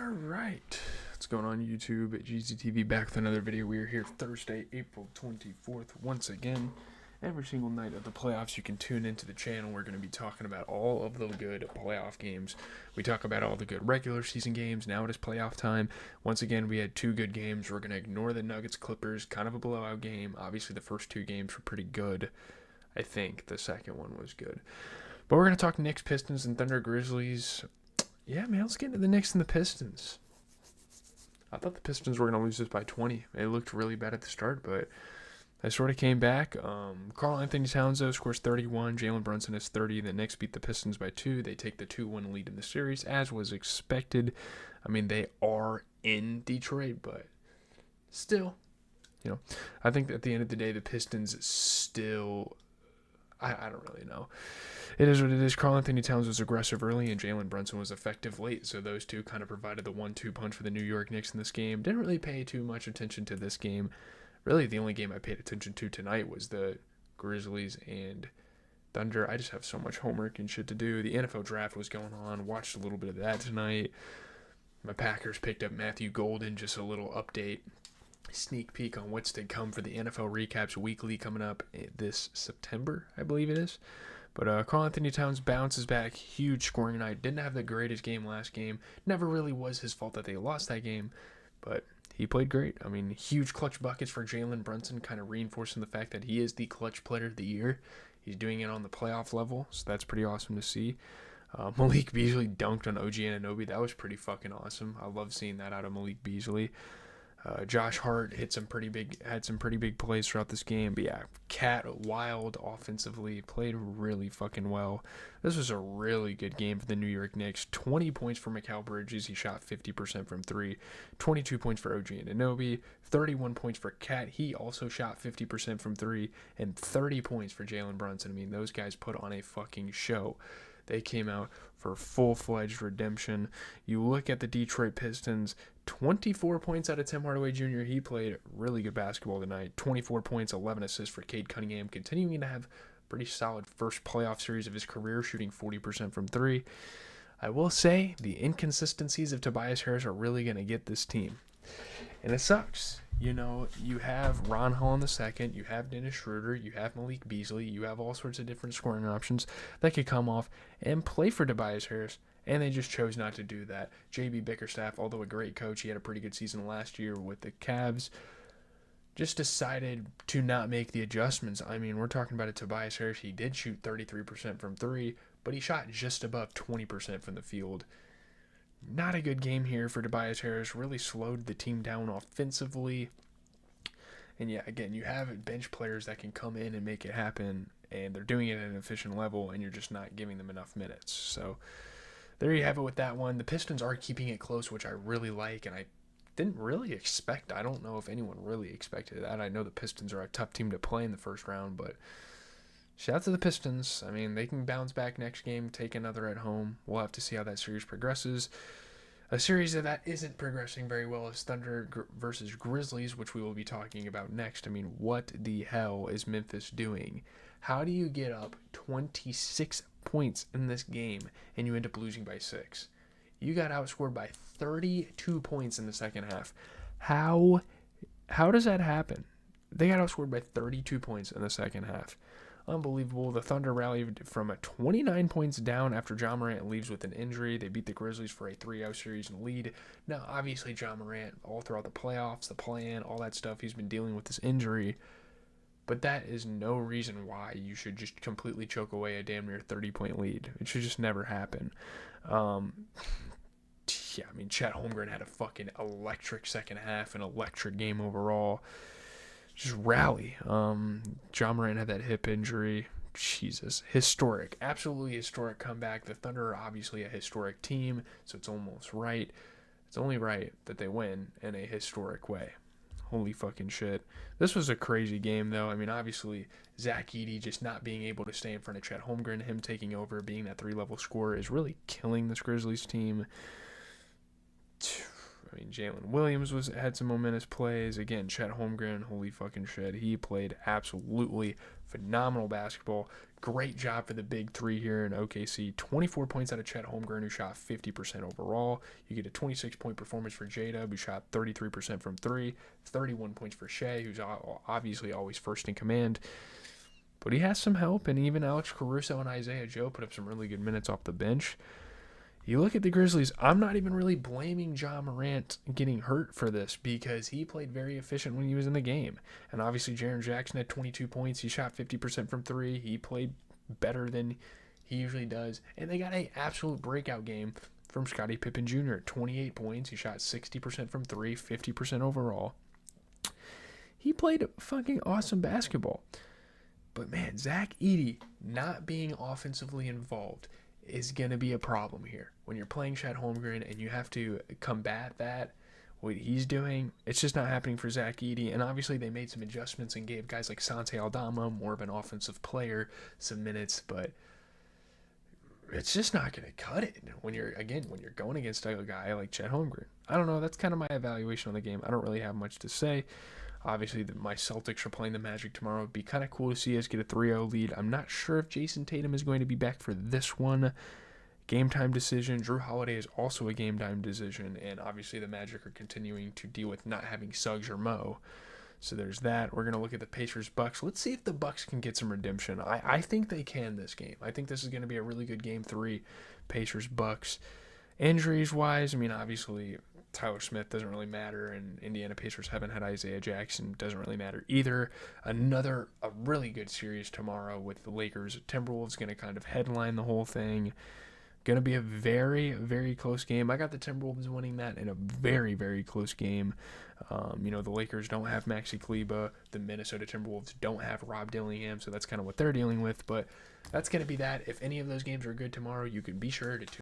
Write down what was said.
Alright, what's going on YouTube? GZTV back with another video. We are here Thursday, April 24th, once again. Every single night of the playoffs, you can tune into the channel. We're going to be talking about all of the good playoff games. We talk about all the good regular season games. Now it is playoff time. Once again, we had two good games. We're going to ignore the Nuggets-Clippers, kind of a blowout game. Obviously, the first two games were pretty good. I think the second one was good. But we're going to talk Knicks, Pistons, and Thunder, Grizzlies. Yeah, man, let's get into the Knicks and the Pistons. I thought the Pistons were going to lose this by 20. They looked really bad at the start, but they sort of came back. Karl Anthony Towns, though, scores 31. Jalen Brunson has 30. The Knicks beat the Pistons by 2. They take the 2-1 lead in the series, as was expected. I mean, they are in Detroit, but still, I think at the end of the day, the Pistons still... I don't really know. It is what it is. Karl Anthony Towns was aggressive early, and Jalen Brunson was effective late, so those two kind of provided the 1-2 punch for the New York Knicks in this game. Didn't really pay too much attention to this game. Really, the only game I paid attention to tonight was the Grizzlies and Thunder. I just have so much homework and shit to do. The NFL draft was going on. Watched a little bit of that tonight. My Packers picked up Matthew Golden, just a little update. Sneak peek on what's to come for the NFL Recaps Weekly coming up this September, I believe it is. But Karl Anthony Towns bounces back. Huge scoring night. Didn't have the greatest game last game. Never really was his fault that they lost that game. But he played great. I mean, huge clutch buckets for Jalen Brunson, kind of reinforcing the fact that he is the clutch player of the year. He's doing it on the playoff level, so that's pretty awesome to see. Malik Beasley dunked on OG Anunoby. That was pretty fucking awesome. I love seeing that out of Malik Beasley. Josh Hart had some pretty big plays throughout this game. But yeah, Cat wild offensively, played really fucking well. This was a really good game for the New York Knicks. 20 points for Mikal Bridges. He shot 50% from 3. 22 points for OG Anunoby. 31 points for Cat. He also shot 50% from 3. And 30 points for Jalen Brunson. I mean, those guys put on a fucking show. They came out for full-fledged redemption. You look at the Detroit Pistons, 24 points out of Tim Hardaway Jr. He played really good basketball tonight. 24 points, 11 assists for Cade Cunningham, continuing to have a pretty solid first playoff series of his career, shooting 40% from 3. I will say the inconsistencies of Tobias Harris are really going to get this team. And it sucks. You have Ron Hall II, you have Dennis Schroeder, you have Malik Beasley, you have all sorts of different scoring options that could come off and play for Tobias Harris, and they just chose not to do that. J.B. Bickerstaff, although a great coach, he had a pretty good season last year with the Cavs, just decided to not make the adjustments. I mean, we're talking about a Tobias Harris. He did shoot 33% from 3, but he shot just above 20% from the field. Not a good game here for Tobias Harris. Really slowed the team down offensively. And yeah, again, you have bench players that can come in and make it happen, and they're doing it at an efficient level, and you're just not giving them enough minutes. So there you have it with that one. The Pistons are keeping it close, which I really like, and I didn't really expect. I don't know if anyone really expected that. I know the Pistons are a tough team to play in the first round, but shout out to the Pistons. I mean, they can bounce back next game, take another at home. We'll have to see how that series progresses. A series that isn't progressing very well is Thunder versus Grizzlies, which we will be talking about next. I mean, what the hell is Memphis doing? How do you get up 26 points in this game and you end up losing by 6? You got outscored by 32 points in the second half. How does that happen? They got outscored by 32 points in the second half. Unbelievable. The Thunder rallied from 29 points down after Ja Morant leaves with an injury. They beat the Grizzlies for a 3-0 series lead. Now, obviously, Ja Morant, all throughout the playoffs, the play-in, all that stuff, he's been dealing with this injury. But that is no reason why you should just completely choke away a damn near 30-point lead. It should just never happen. Yeah, I mean, Chet Holmgren had a fucking electric second half, an electric game overall. Just rally. Ja Morant had that hip injury. Jesus. Historic. Absolutely historic comeback. The Thunder are obviously a historic team, so it's almost right. It's only right that they win in a historic way. Holy fucking shit. This was a crazy game, though. I mean, obviously, Zach Edey just not being able to stay in front of Chet Holmgren, him taking over, being that 3-level scorer, is really killing this Grizzlies team. I mean, Jalen Williams had some momentous plays. Again, Chet Holmgren, holy fucking shit. He played absolutely phenomenal basketball. Great job for the big three here in OKC. 24 points out of Chet Holmgren, who shot 50% overall. You get a 26-point performance for J-Dub, who shot 33% from three. 31 points for Shea, who's obviously always first in command. But he has some help, and even Alex Caruso and Isaiah Joe put up some really good minutes off the bench. You look at the Grizzlies, I'm not even really blaming Ja Morant getting hurt for this because he played very efficient when he was in the game. And obviously Jaren Jackson had 22 points. He shot 50% from three. He played better than he usually does. And they got an absolute breakout game from Scottie Pippen Jr. 28 points. He shot 60% from three, 50% overall. He played fucking awesome basketball. But man, Zach Edey not being offensively involved is going to be a problem here. When you're playing Chet Holmgren and you have to combat that, what he's doing, it's just not happening for Zach Edey. And obviously they made some adjustments and gave guys like Santi Aldama, more of an offensive player, some minutes, but it's just not going to cut it when you're going against a guy like Chet Holmgren. I don't know. That's kind of my evaluation on the game. I don't really have much to say. Obviously, my Celtics are playing the Magic tomorrow. It'd be kind of cool to see us get a 3-0 lead. I'm not sure if Jason Tatum is going to be back for this one. Game time decision. Drew Holiday is also a game time decision. And obviously, the Magic are continuing to deal with not having Suggs or Mo. So there's that. We're going to look at the Pacers-Bucks. Let's see if the Bucks can get some redemption. I think they can this game. I think this is going to be a really good game 3, Pacers-Bucks. Injuries-wise, I mean, obviously Tyler Smith doesn't really matter, and Indiana Pacers haven't had Isaiah Jackson. Doesn't really matter either. A really good series tomorrow with the Lakers. Timberwolves going to kind of headline the whole thing. Going to be a very, very close game. I got the Timberwolves winning that in a very, very close game. The Lakers don't have Maxi Kleber. The Minnesota Timberwolves don't have Rob Dillingham, so that's kind of what they're dealing with. But that's going to be that. If any of those games are good tomorrow, you can be sure to tune